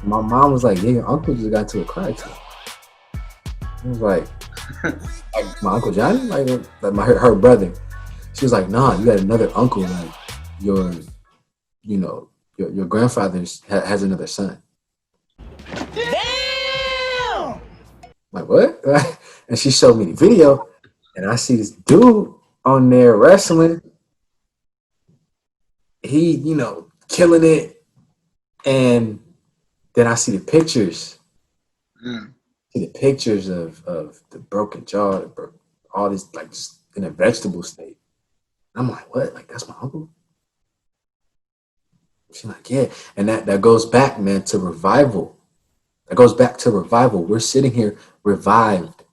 My mom was like, yeah, your uncle just got into a car accident. I was like my Uncle Johnny? Like her brother. She was like, nah, you got another uncle. Like, your, you know, your grandfather's has another son. Damn! Like, what? And she showed me the video, and I see this dude on there wrestling. He, killing it. And then I see the pictures. See the pictures of the broken jaw, all this, like, just in a vegetable state. And I'm like, what? Like, that's my uncle? She's like, yeah. And that goes back, man, to revival. That goes back to revival. We're sitting here revived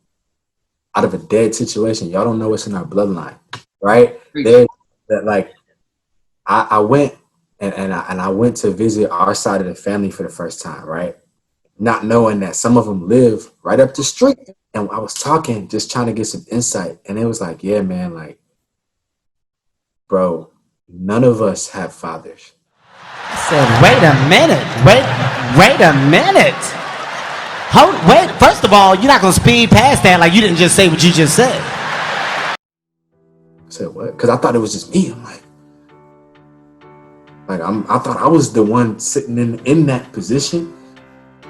out of a dead situation. Y'all don't know what's in our bloodline, right? There's that, like, I went and I went to visit our side of the family for the first time, right? Not knowing that some of them live right up the street. And I was talking, just trying to get some insight. And it was like, yeah, man, like, bro, none of us have fathers. I said, wait a minute. Wait a minute. Wait, first of all, you're not going to speed past that like you didn't just say what you just said. I said, what? Because I thought it was just me. I'm like I thought I was the one sitting in that position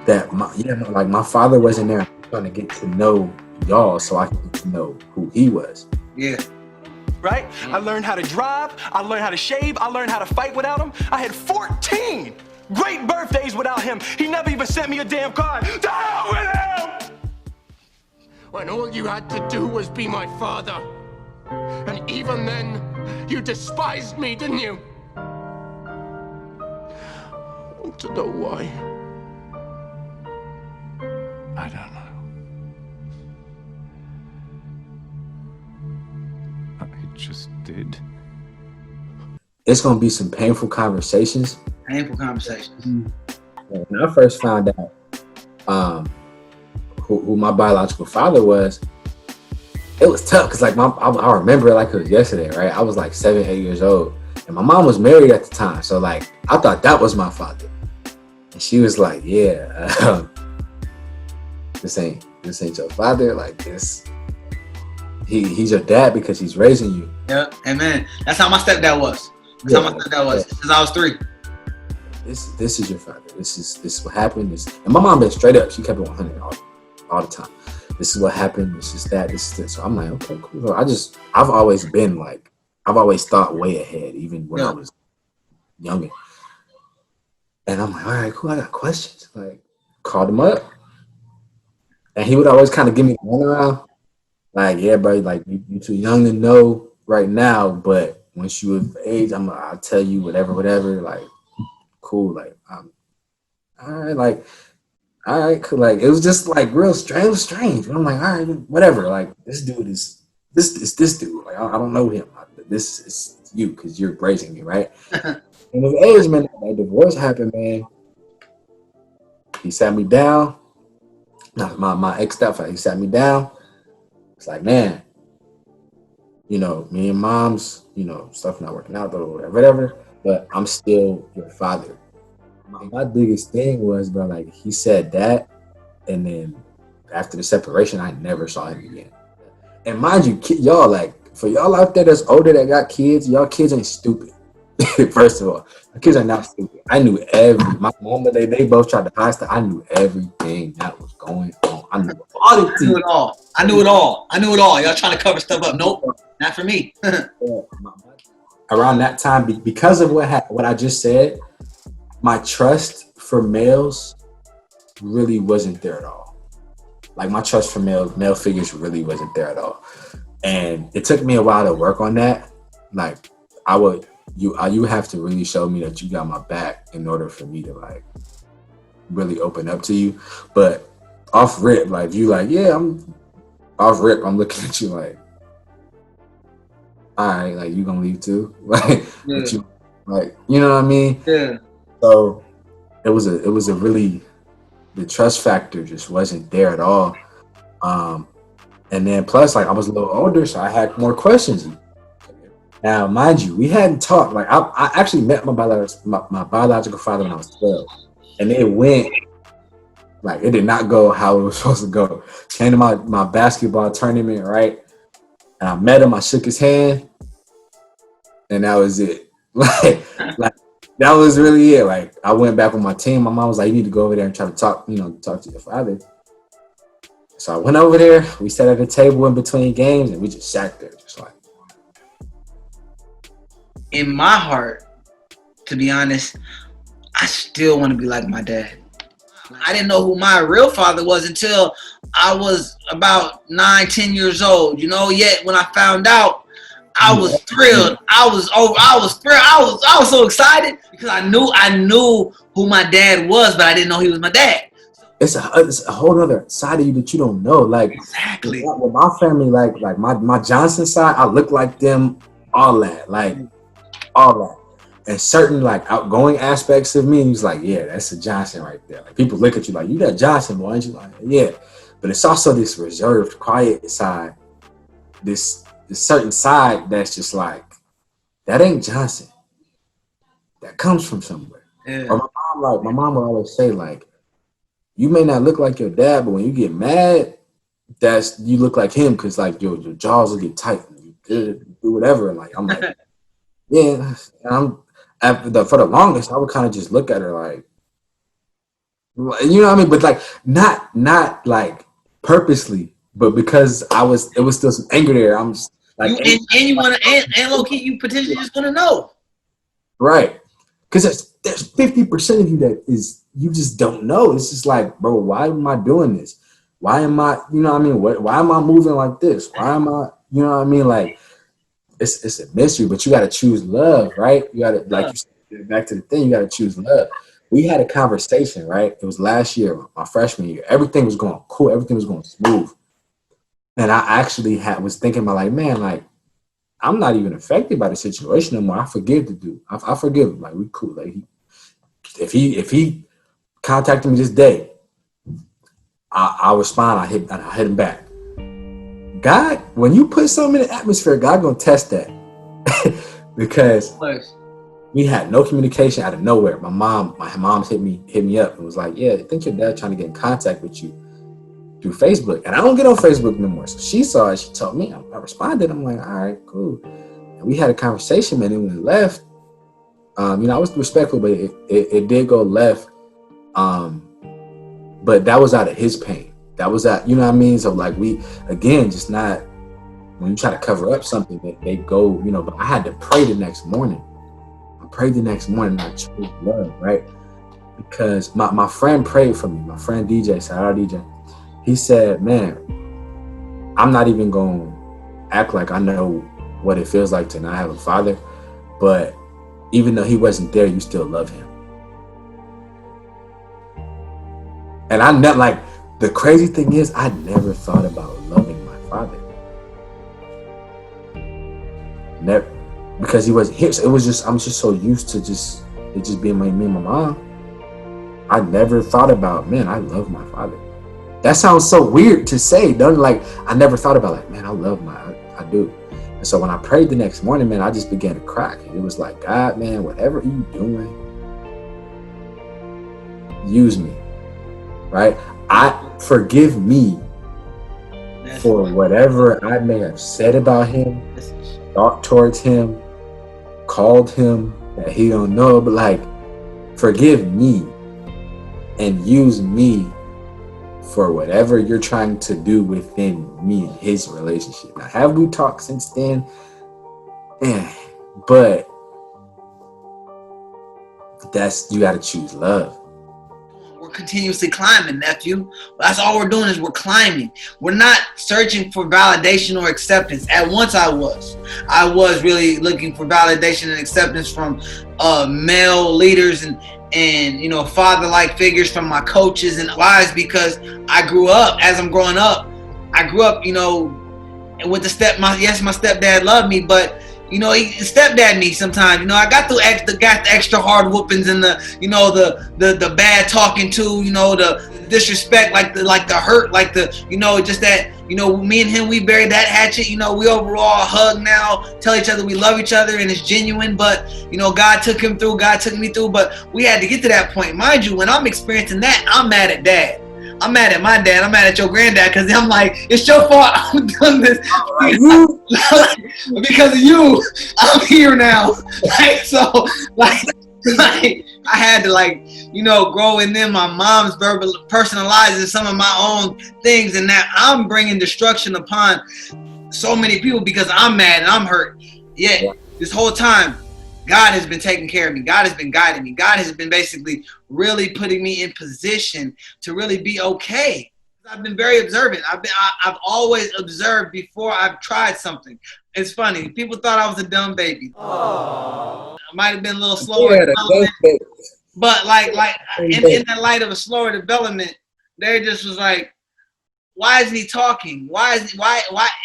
that my father wasn't there. I'm trying to get to know y'all so I can get to know who he was. Yeah. Right? I learned how to drive. I learned how to shave. I learned how to fight without him. I had 14 great birthdays without him. He never even sent me a damn card. To hell with him! When all you had to do was be my father. And even then, you despised me, didn't you? I want to know why. I don't know. I just did. It's gonna be some painful conversations. Mm-hmm. When I first found out who my biological father was, it was tough because I remember it like it was yesterday, right? I was like 7, 8 years old, and my mom was married at the time, so like I thought that was my father, and she was like, "Yeah, this ain't your father. Like this, he's your dad because he's raising you." Yeah, amen. That's how my stepdad was. How my stepdad was since I was 3. This is your father. This is what happened. And my mom been straight up. She kept it 100 all the time. This is what happened. This is that. This is this. So I'm like, okay, cool. So I've always been like, I've always thought way ahead, even when I was younger. And I'm like, all right, cool. I got questions. Like, called him up, and he would always kind of give me the runaround. Like, yeah, bro, like you too young to know right now, but once you of age, I'll tell you whatever. Like, cool. Like, all right, cool. Like, it was just like real strange. It was strange. And I'm like, all right, whatever. Like, this dude is this dude. Like, I don't know him. This is you because you're raising me, right? And with age, man, that divorce happened, man. He sat me down. My ex stepfather, he sat me down. It's like, man, me and mom's, stuff not working out, whatever. But I'm still your father. My biggest thing was, bro, like he said that, and then after the separation, I never saw him again. And mind you, y'all, like for y'all out there that's older that got kids, y'all kids ain't stupid. First of all, my kids are not stupid. I knew my mama, they both tried to hide stuff. I knew everything that was going on. I knew all the things. I knew it all. Y'all trying to cover stuff up. Nope, not for me. Around that time, because of what I just said, my trust for males really wasn't there at all. Like my trust for male figures really wasn't there at all. And it took me a while to work on that. Like you have to really show me that you got my back in order for me to like really open up to you. But off rip, like you like, yeah, I'm off rip. I'm looking at you like, all right, like you gonna leave too? Like, yeah. You know what I mean? Yeah. So it was a really, the trust factor just wasn't there at all. And then plus, like I was a little older, so I had more questions. Now, mind you, we hadn't talked. Like I actually met my biological father when I was 12, and it went Like it did not go how it was supposed to go. Came to my basketball tournament, right? And I met him. I shook his hand, and that was it. Like that was really it. Like I went back with my team. My mom was like, "You need to go over there and try to talk to your father." So I went over there. We sat at a table in between games, and we just sat there, just like. In my heart, to be honest, I still want to be like my dad. I didn't know who my real father was until I was about 9, 10 years old. Yet when I found out, I was thrilled. I was thrilled. I was so excited because I knew who my dad was, but I didn't know he was my dad. It's a whole other side of you that you don't know. Like exactly with my family, like my Johnson side, I look like them, all that. And certain like outgoing aspects of me, he's like, yeah, that's a Johnson right there. Like people look at you like, you that Johnson boy, and you're like, yeah. But it's also this reserved, quiet side, this certain side that's just like, that ain't Johnson. That comes from somewhere. Yeah. Or my mom would always say, like, you may not look like your dad, but when you get mad, you look like him because like your jaws will get tight and you do whatever. And like I'm like, yeah. And for the longest, I would kind of just look at her like, you know what I mean? But like not like purposely, but because it was still some anger there. I'm just like, you want to, and low key, you potentially just want to know, right? Because there's 50% of you that is you just don't know. It's just like, bro, why am I doing this? Why am I, you know what I mean? Why am I moving like this? Why am I, you know what I mean? Like, it's a mystery, but you got to choose love, right? You got to, like, you said, back to the thing, you got to choose love. We had a conversation, right? It was last year, my freshman year. Everything was going cool. Everything was going smooth. And I actually was thinking about like, man, like, I'm not even affected by the situation anymore. I forgive the dude. I forgive him. Like, we cool. Like, if he contacted me this day, I'll respond. I hit him back. God, when you put something in the atmosphere, God gonna test that. Because we had no communication out of nowhere. My mom hit me up and was like, yeah, I think your dad trying to get in contact with you through Facebook. And I don't get on Facebook no more. So she saw it, she told me, I responded. I'm like, all right, cool. And we had a conversation, man, and when it left, I was respectful, but it did go left. But that was out of his pain. That was that, you know what I mean? So like we, again, just not, when you try to cover up something, they go, but I had to pray the next morning. I prayed the next morning, I chose love, right? Because my friend prayed for me. My friend DJ, shout out DJ. He said, man, I'm not even going to act like I know what it feels like to not have a father, but even though he wasn't there, you still love him. And I never, like, the crazy thing is, I never thought about loving my father. Never, because he wasn't here. So it was just, I'm just so used to it just being me and my mom. I never thought about, man, I love my father. That sounds so weird to say, don't like, I never thought about like, man, I do. And so when I prayed the next morning, man, I just began to cry. It was like, God, man, whatever you doing, use me, right? Forgive me for whatever I may have said about him, thought towards him, called him that he don't know, but like, forgive me and use me for whatever you're trying to do within me and his relationship. Now, have we talked since then? But you got to choose love. We're continuously climbing, nephew. That's all we're doing is we're climbing. We're not searching for validation or acceptance. At once I was really looking for validation and acceptance from male leaders and father-like figures, from my coaches and wives, because I grew up, as I'm growing up, with my stepdad loved me, but he stepdad me sometimes. I got the extra hard whoopings and the bad talking to, the disrespect, like the hurt, like just that, me and him, we buried that hatchet. We overall hug now, tell each other we love each other, and it's genuine. But God took me through, but we had to get to that point. Mind you, when I'm experiencing that, I'm mad at dad. I'm mad at my dad. I'm mad at your granddad because I'm like, it's your fault. I'm doing this because of you. I'm here now. Like so, like I had to grow in them. My mom's verbal personalizing some of my own things, and that I'm bringing destruction upon so many people because I'm mad and I'm hurt. Yet this whole time, God has been taking care of me. God has been guiding me. God has been basically really putting me in position to really be okay. I've been very observant. I've always observed before I've tried something. It's funny. People thought I was a dumb baby. I might have been a little slower in development, but in that light of a slower development, they just was like, why isn't he talking? Why?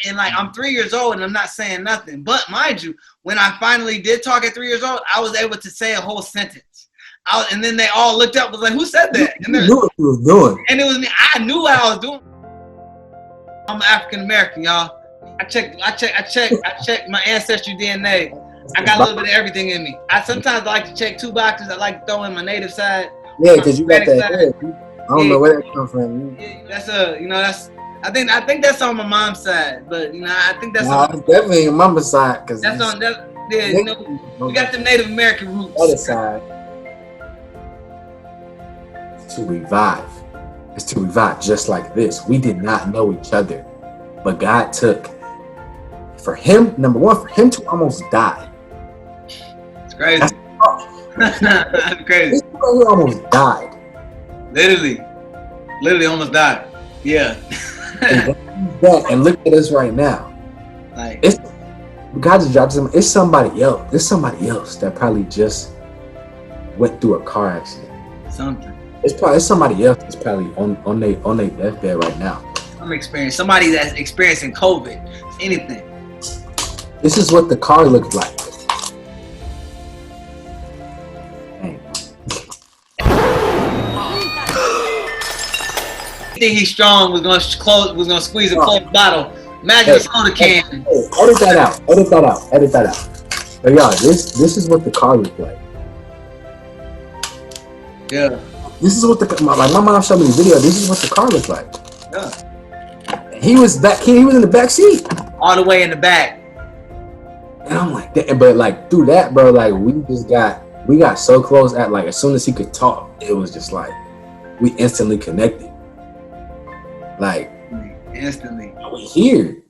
And I'm 3 years old and I'm not saying nothing. But mind you, when I finally did talk at 3 years old, I was able to say a whole sentence. And then they all looked up, was like, who said that? And you knew what you was doing. And it was me. I knew what I was doing. I'm African American, y'all. I checked my ancestry DNA. I got a little bit of everything in me. I sometimes like to check 2 boxes. I like to throw in my native side. Yeah, because you got that head. I don't know where that comes from. Yeah, that's I think that's on my mom's side, but I think that's it's definitely your mama's side because that's on that. Yeah, we got the Native American roots. Other side. To revive. It's to revive just like this. We did not know each other, but God took for him. Number one, for him to almost die. It's crazy. That's crazy. He almost died. Literally almost died. Yeah. And look at us right now. It's God just dropped him. It's somebody else. There's somebody else that probably just went through a car accident. Something. It's somebody else that's probably on their deathbed right now. Somebody that's experiencing COVID. Anything. This is what the car looked like. Think he's strong was gonna squeeze a closed bottle. Imagine a soda can. Edit that out. But y'all, this is what the car looked like. Yeah. This is what my mom showed me the video. This is what the car looked like. Yeah. He was in the back seat. All the way in the back. And I'm like, but through that, bro, we got so close at as soon as he could talk, it was just we instantly connected. Instantly. We here.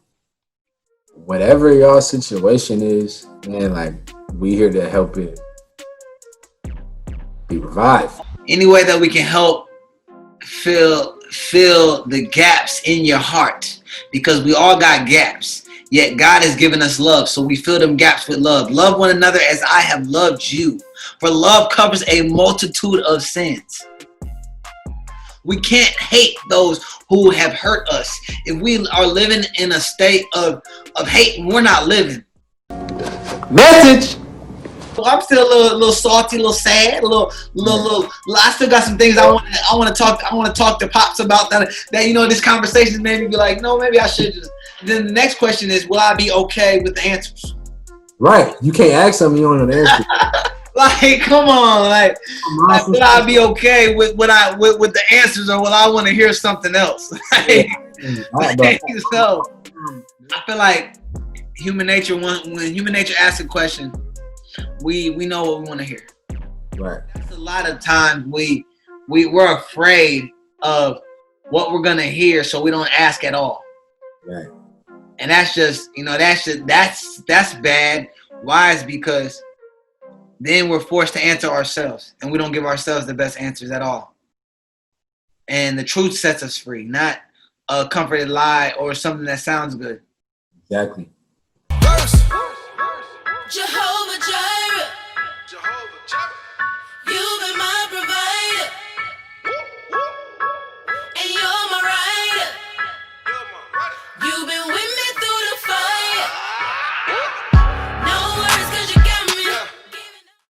Whatever y'all situation is, man, we here to help it be revived. Any way that we can help fill the gaps in your heart, because we all got gaps. Yet God has given us love, so we fill them gaps with love. Love one another as I have loved you. For love covers a multitude of sins. We can't hate those who have hurt us. If we are living in a state of hate, we're not living. Message. I'm still a little salty, a little sad, a little. I still got some things I want to talk to Pops about that this conversation made me be like, no, maybe I should just. Then the next question is, will I be okay with the answers? Right. You can't ask something you don't know the answer. Come on, will I be okay with the answers, or will I want to hear something else? So I feel like human nature. When human nature asks a question, we know what we want to hear. Right. That's a lot of times we're afraid of what we're gonna hear, so we don't ask at all. Right. And that's just that's bad. Why? Is because then we're forced to answer ourselves, and we don't give ourselves the best answers at all. And the truth sets us free, not a comforted lie or something that sounds good. Exactly. Jehovah.